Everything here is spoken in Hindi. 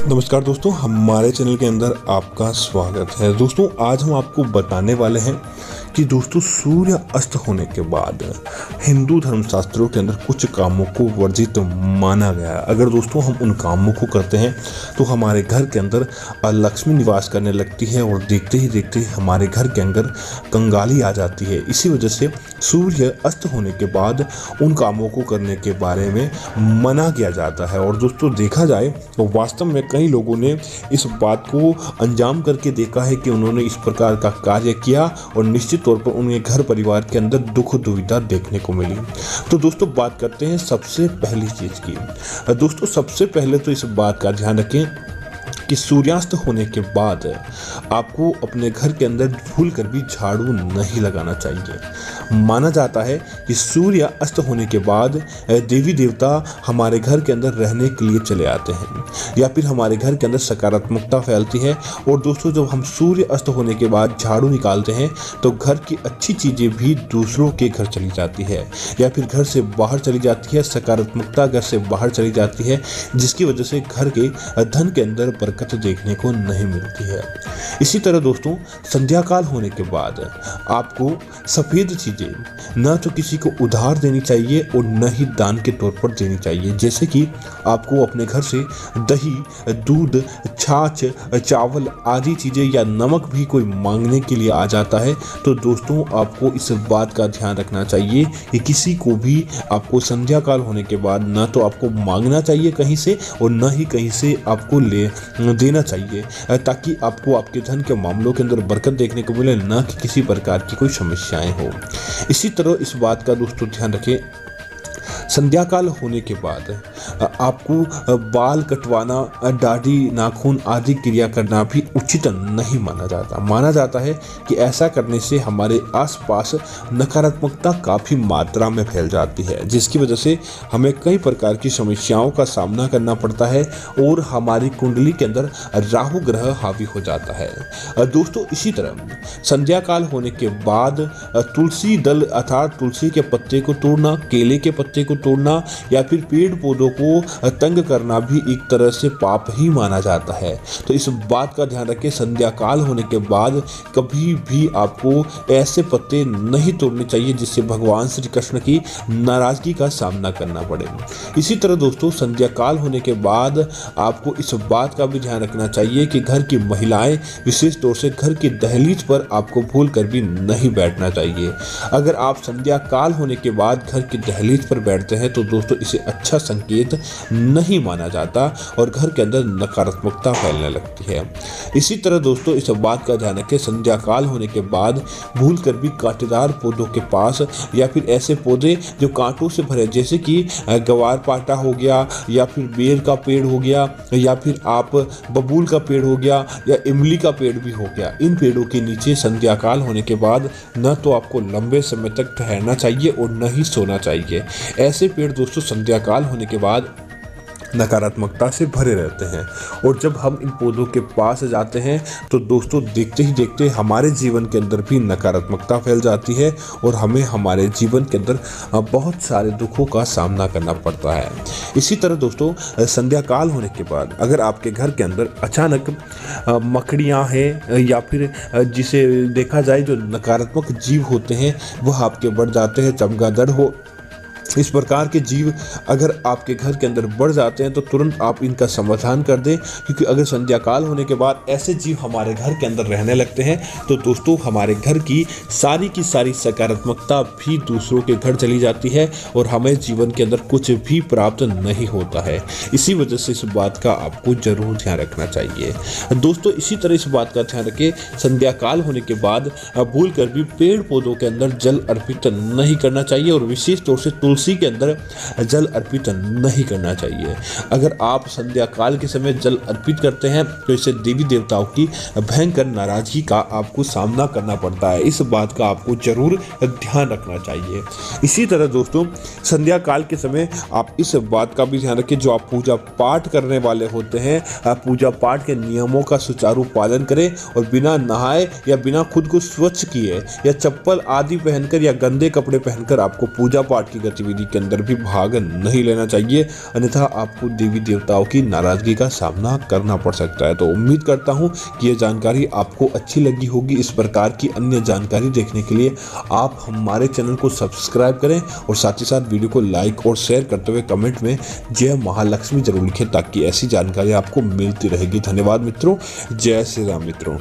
नमस्कार दोस्तों, हमारे चैनल के अंदर आपका स्वागत है। दोस्तों आज हम आपको बताने वाले हैं कि दोस्तों सूर्य अस्त होने के बाद हिंदू धर्मशास्त्रों के अंदर कुछ कामों को वर्जित माना गया है। अगर दोस्तों हम उन कामों को करते हैं तो हमारे घर के अंदर लक्ष्मी निवास करने लगती है और देखते ही देखते हमारे घर के अंदर कंगाली आ जाती है। इसी वजह से सूर्य अस्त होने के बाद उन कामों को करने के बारे में मना किया जाता है। और दोस्तों देखा जाए तो वास्तव में कई लोगों ने इस बात को अंजाम करके देखा है कि उन्होंने इस प्रकार का कार्य किया और निश्चित तौर पर उन्हें घर परिवार के अंदर दुख दुविधा देखने को मिली। तो दोस्तों बात करते हैं सबसे पहली चीज की। दोस्तों सबसे पहले तो इस बात का ध्यान रखें कि सूर्यास्त होने के बाद आपको अपने घर के अंदर भूल कर भी झाड़ू नहीं लगाना चाहिए। माना जाता है कि सूर्य अस्त होने के बाद देवी देवता हमारे घर के अंदर रहने के लिए चले आते हैं या फिर हमारे घर के अंदर सकारात्मकता फैलती है। और दोस्तों जब हम सूर्य अस्त होने के बाद झाड़ू निकालते हैं तो घर की अच्छी चीज़ें भी दूसरों के घर चली जाती है या फिर घर से बाहर चली जाती है, सकारात्मकता घर से बाहर चली जाती है, जिसकी वजह से घर के धन के अंदर बरकत देखने को नहीं मिलती है। इसी तरह दोस्तों संध्या काल होने के बाद आपको सफेद चीजें न तो किसी को उधार देनी चाहिए और न ही दान के तौर पर देनी चाहिए। जैसे कि आपको अपने घर से दही, दूध, छाछ, चावल आदि चीजें या नमक भी कोई मांगने के लिए आ जाता है तो दोस्तों आपको इस बात का ध्यान रखना चाहिए कि किसी को भी आपको संध्या काल होने के बाद न तो आपको मांगना चाहिए कहीं से और न ही कहीं से आपको ले देना चाहिए, ताकि आपको आपके धन के मामलों के अंदर बरकत देखने को मिले, न कि किसी प्रकार की कोई समस्याएं हो। इसी तरह इस बात का दोस्तों ध्यान रखें, संध्या काल होने के बाद आपको बाल कटवाना, दाढ़ी, नाखून आदि क्रिया करना भी उचित नहीं माना जाता। माना जाता है कि ऐसा करने से हमारे आसपास नकारात्मकता काफ़ी मात्रा में फैल जाती है, जिसकी वजह से हमें कई प्रकार की समस्याओं का सामना करना पड़ता है और हमारी कुंडली के अंदर राहु ग्रह हावी हो जाता है। दोस्तों इसी तरह संध्या काल होने के बाद तुलसी दल अर्थात तुलसी के पत्ते को तोड़ना, केले के पत्ते को तोड़ना या फिर पेड़ पौधों को तंग करना भी एक तरह से पाप ही माना जाता है। तो इस बात का ध्यान रखें, संध्या काल होने के बाद कभी भी आपको ऐसे पत्ते नहीं तोड़ने चाहिए जिससे भगवान श्री कृष्ण की नाराजगी का सामना करना पड़े। इसी तरह दोस्तों संध्या काल होने के बाद आपको इस बात का भी ध्यान रखना चाहिए कि घर की महिलाएं विशेष तौर से घर की दहलीज पर आपको भूल कर भी नहीं बैठना चाहिए। अगर आप संध्या काल होने के बाद घर की दहलीज पर बैठते हैं तो दोस्तों इसे अच्छा संकेत नहीं माना जाता और घर के अंदर नकारात्मकता फैलने लगती है। इसी तरह दोस्तों इस बात का ध्यान रखें, संध्या काल होने के बाद भूल कर भी कांटेदार पौधों के पास या फिर ऐसे पौधे जो कांटों से भरे, जैसे कि गवार पाटा हो गया या फिर बेर का पेड़ हो गया या फिर आप बबूल का पेड़ हो गया या इमली का पेड़ भी हो गया, इन पेड़ों के नीचे संध्या काल होने के बाद न तो आपको लंबे समय तक ठहरना चाहिए और न ही सोना चाहिए। ऐसे पेड़ दोस्तों संध्या काल होने के बाद नकारात्मकता से भरे रहते हैं और जब हम इन पौधों के पास जाते हैं तो दोस्तों देखते ही देखते हमारे जीवन के अंदर भी नकारात्मकता फैल जाती है और हमें हमारे जीवन के अंदर बहुत सारे दुखों का सामना करना पड़ता है। इसी तरह दोस्तों संध्या काल होने के बाद अगर आपके घर के अंदर अचानक मकड़ियाँ हैं या फिर जिसे देखा जाए जो नकारात्मक जीव होते हैं वह आपके बढ़ जाते हैं, चमगादड़ हो, इस प्रकार के जीव अगर आपके घर के अंदर बढ़ जाते हैं तो तुरंत आप इनका समाधान कर दें, क्योंकि अगर संध्या काल होने के बाद ऐसे जीव हमारे घर के अंदर रहने लगते हैं तो दोस्तों हमारे घर की सारी सकारात्मकता भी दूसरों के घर चली जाती है और हमें जीवन के अंदर कुछ भी प्राप्त नहीं होता है। इसी वजह से इस बात का आपको जरूर ध्यान रखना चाहिए। दोस्तों इसी तरह इस बात का ध्यान रखें, संध्या काल होने के बाद भूल कर भी पेड़ पौधों के अंदर जल अर्पित नहीं करना चाहिए और विशेष तौर से तुलसी के अंदर जल अर्पित नहीं करना चाहिए। अगर आप संध्या काल के समय जल अर्पित करते हैं तो इससे देवी देवताओं की भयंकर नाराजगी का आपको सामना करना पड़ता है। इस बात का आपको जरूर ध्यान रखना चाहिए। इसी तरह दोस्तों संध्या काल के समय आप इस बात का भी ध्यान रखें, जो आप पूजा पाठ करने वाले होते हैं पूजा पाठ के नियमों का सुचारू पालन करें और बिना नहाए या बिना खुद को स्वच्छ किए या चप्पल आदि पहनकर या गंदे कपड़े पहनकर आपको पूजा पाठ की गतिविधि गतिविधि के अंदर भी भाग नहीं लेना चाहिए, अन्यथा आपको देवी देवताओं की नाराजगी का सामना करना पड़ सकता है। तो उम्मीद करता हूं कि यह जानकारी आपको अच्छी लगी होगी। इस प्रकार की अन्य जानकारी देखने के लिए आप हमारे चैनल को सब्सक्राइब करें और साथ ही साथ वीडियो को लाइक और शेयर करते हुए कमेंट में जय महालक्ष्मी जरूर लिखें, ताकि ऐसी जानकारी आपको मिलती रहेगी। धन्यवाद मित्रों। जय श्री राम मित्रों।